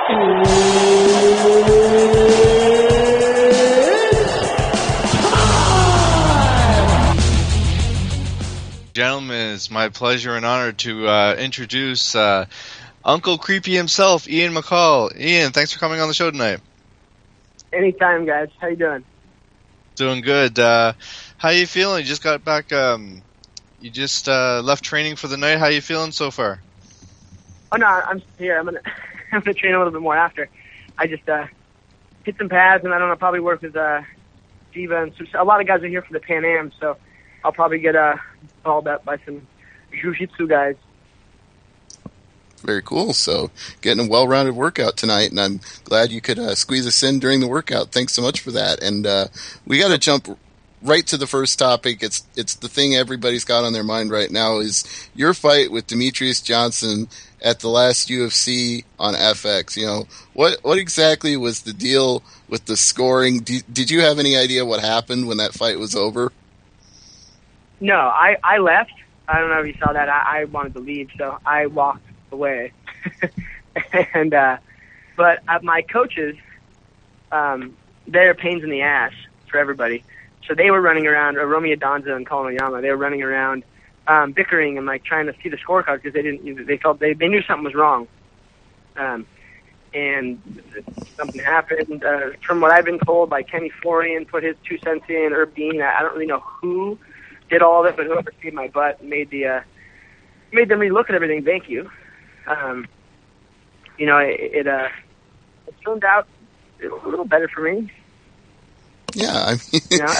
Gentlemen, it's my pleasure and honor to introduce Uncle Creepy himself, Ian McCall. Ian, thanks for coming on the show tonight. Anytime, guys. How you doing? Doing good. How you feeling? You just got back. You just left training for the night. How you feeling so far? Oh no, I'm here. I'm gonna train a little bit more after. I just hit some pads, and I don't know, probably work with Diva, and a lot of guys are here for the Pan Am, so I'll probably get called up by some jiu-jitsu guys. Very cool. So getting a well-rounded workout tonight, and I'm glad you could squeeze us in during the workout. Thanks so much for that. And we got to jump right to the first topic. It's the thing everybody's got on their mind right now is your fight with Demetrius Johnson at the last UFC on FX. You know, what exactly was the deal with the scoring? Did you have any idea what happened when that fight was over? No, I left. I don't know if you saw that. I wanted to leave, so I walked away. And but my coaches, they're pains in the ass for everybody. So they were running around, Romy Adanza and Colin Oyama, they were running around bickering and like trying to see the scorecard because they knew something was wrong. And something happened. From what I've been told, like Kenny Florian put his 2 cents in, Herb Dean. I don't really know who did all of it, but whoever saved my butt made them relook at everything. Thank you. You know, it turned out a little better for me. Yeah, I mean, you know,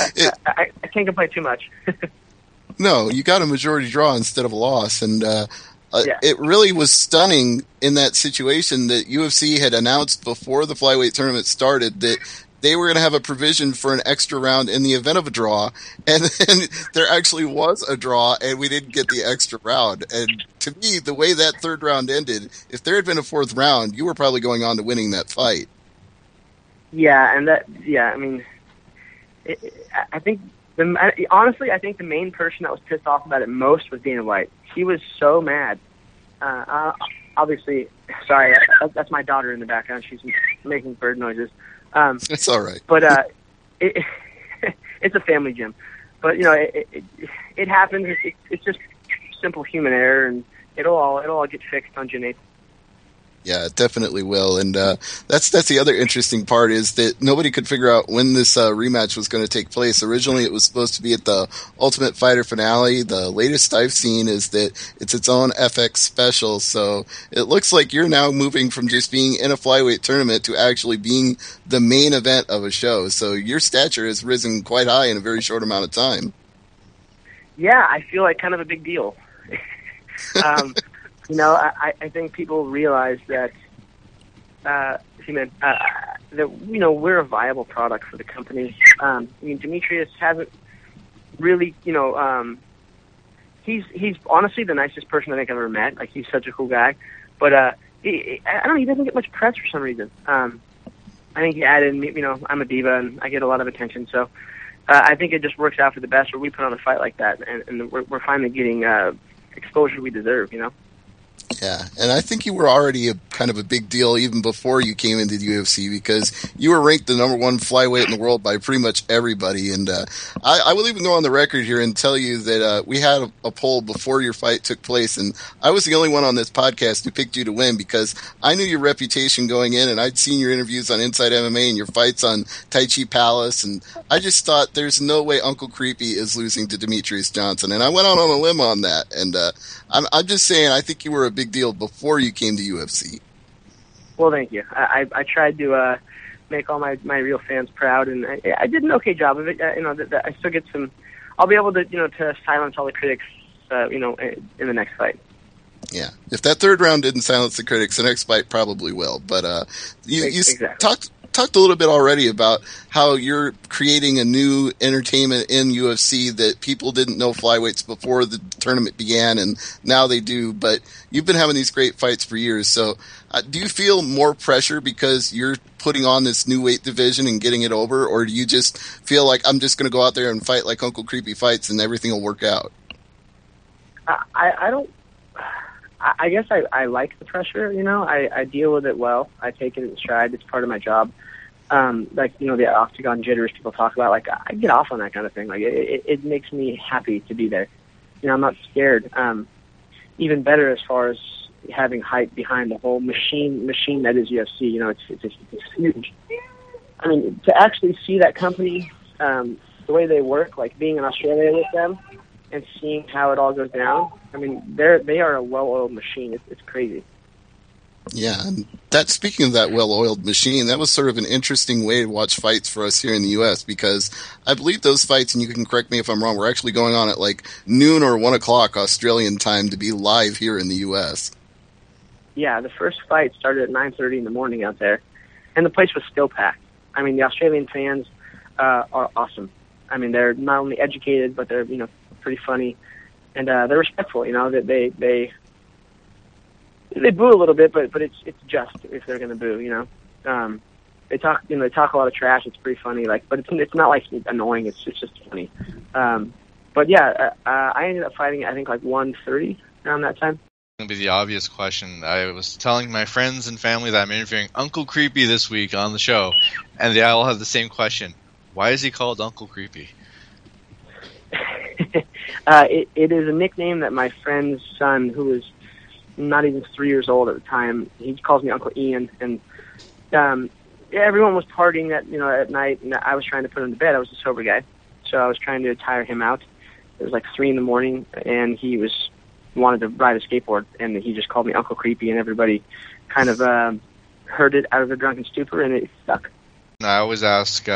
I can't complain too much. No, you got a majority draw instead of a loss, and it really was stunning in that situation that UFC had announced before the flyweight tournament started that they were going to have a provision for an extra round in the event of a draw, and then there actually was a draw, and we didn't get the extra round. And to me, the way that third round ended, if there had been a fourth round, you were probably going on to winning that fight. Yeah, and I mean, I think honestly, I think the main person that was pissed off about it most was Dana White. He was so mad. Obviously, sorry, that's my daughter in the background. She's making bird noises. It's all right. But it's a family gym. But you know, it happens. It's just simple human error, and it'll all get fixed on June 8th. Yeah, it definitely will. And that's the other interesting part is that nobody could figure out when this rematch was going to take place. Originally, it was supposed to be at the Ultimate Fighter finale. The latest I've seen is that it's its own FX special. So it looks like you're now moving from just being in a flyweight tournament to actually being the main event of a show. So your stature has risen quite high in a very short amount of time. Yeah, I feel like kind of a big deal. You know, I think people realize that, that you know, we're a viable product for the company. I mean, Demetrius hasn't really, you know, he's honestly the nicest person I think I've ever met. Like, he's such a cool guy, but he doesn't get much press for some reason. I think he added, you know, I'm a diva and I get a lot of attention, so I think it just works out for the best where we put on a fight like that, and we're finally getting exposure we deserve, you know. Yeah, and I think you were already kind of a big deal even before you came into the UFC because you were ranked the number one flyweight in the world by pretty much everybody. And I will even go on the record here and tell you that we had a poll before your fight took place, and I was the only one on this podcast who picked you to win because I knew your reputation going in, and I'd seen your interviews on Inside MMA and your fights on Tai Chi Palace, and I just thought there's no way Uncle Creepy is losing to Demetrius Johnson, and I went out on a limb on that. And I'm just saying, I think you were a big deal before you came to UFC. Well, thank you. I tried to make all my real fans proud, and I did an okay job of it. You know, I still get some. I'll be able to, you know, to silence all the critics, you know, in the next fight. Yeah, if that third round didn't silence the critics, the next fight probably will. But you exactly. talked a little bit already about how you're creating a new entertainment in UFC that people didn't know flyweights before the tournament began, and now they do. But you've been having these great fights for years. So do you feel more pressure because you're putting on this new weight division and getting it over, or do you just feel like I'm just going to go out there and fight like Uncle Creepy fights and everything will work out? I I guess I like the pressure. You know, I deal with it well. I take it in stride. It's part of my job. Like, you know, the octagon jitters people talk about, like, I get off on that kind of thing. Like, it makes me happy to be there. You know, I'm not scared. Even better as far as having hype behind the whole machine that is UFC. You know, it's huge. I mean, to actually see that company, the way they work, like being in Australia with them and seeing how it all goes down. I mean, they are a well-oiled machine. It's crazy. Yeah, and that, speaking of that well-oiled machine, that was sort of an interesting way to watch fights for us here in the U.S., because I believe those fights, and you can correct me if I'm wrong, were actually going on at like noon or 1 o'clock Australian time to be live here in the U.S. Yeah, the first fight started at 9:30 in the morning out there, and the place was still packed. I mean, the Australian fans are awesome. I mean, they're not only educated, but they're, you know, pretty funny, and they're respectful. You know, that they boo a little bit, but it's just if they're going to boo, you know. They talk a lot of trash. It's pretty funny, like, but it's not like annoying. It's just funny. But yeah, I ended up fighting, I think, like 1:30 around that time. Going to be the obvious question. I was telling my friends and family that I'm interviewing Uncle Creepy this week on the show, and they all have the same question: why is he called Uncle Creepy? It is a nickname that my friend's son, who was not even 3 years old at the time, he calls me Uncle Ian, and everyone was partying at night, and I was trying to put him to bed. I was a sober guy, so I was trying to tire him out. It was like 3 a.m, and he wanted to ride a skateboard, and he just called me Uncle Creepy, and everybody kind of heard it out of their drunken stupor, and it stuck. I always ask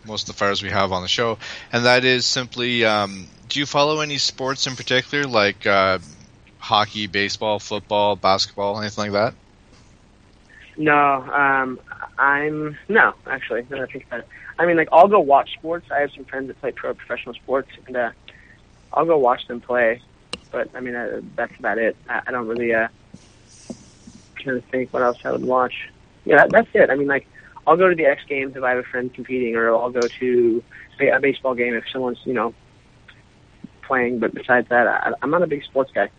most of the fighters we have on the show, and that is simply, do you follow any sports in particular, like hockey, baseball, football, basketball, anything like that? No, no, actually, no, I think that. I mean, like, I'll go watch sports. I have some friends that play professional sports, and I'll go watch them play. But I mean, that's about it. I don't really trying to think what else I would watch. Yeah, that's it. I mean, like, I'll go to the X Games if I have a friend competing, or I'll go to a baseball game if someone's, you know, playing. But besides that, I'm not a big sports guy.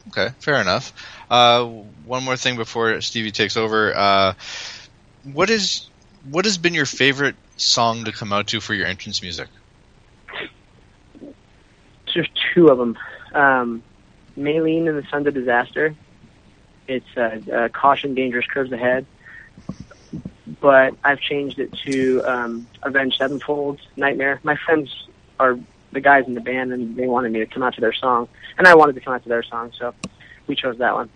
Okay, fair enough. One more thing before Stevie takes over. What has been your favorite song to come out to for your entrance music? There's 2 of them. Maylene and the Sons of Disaster. It's Caution, Dangerous Curves Ahead. But I've changed it to Avenged Sevenfold, Nightmare. My friends are the guys in the band, and they wanted me to come out to their song. And I wanted to come out to their song, so we chose that one.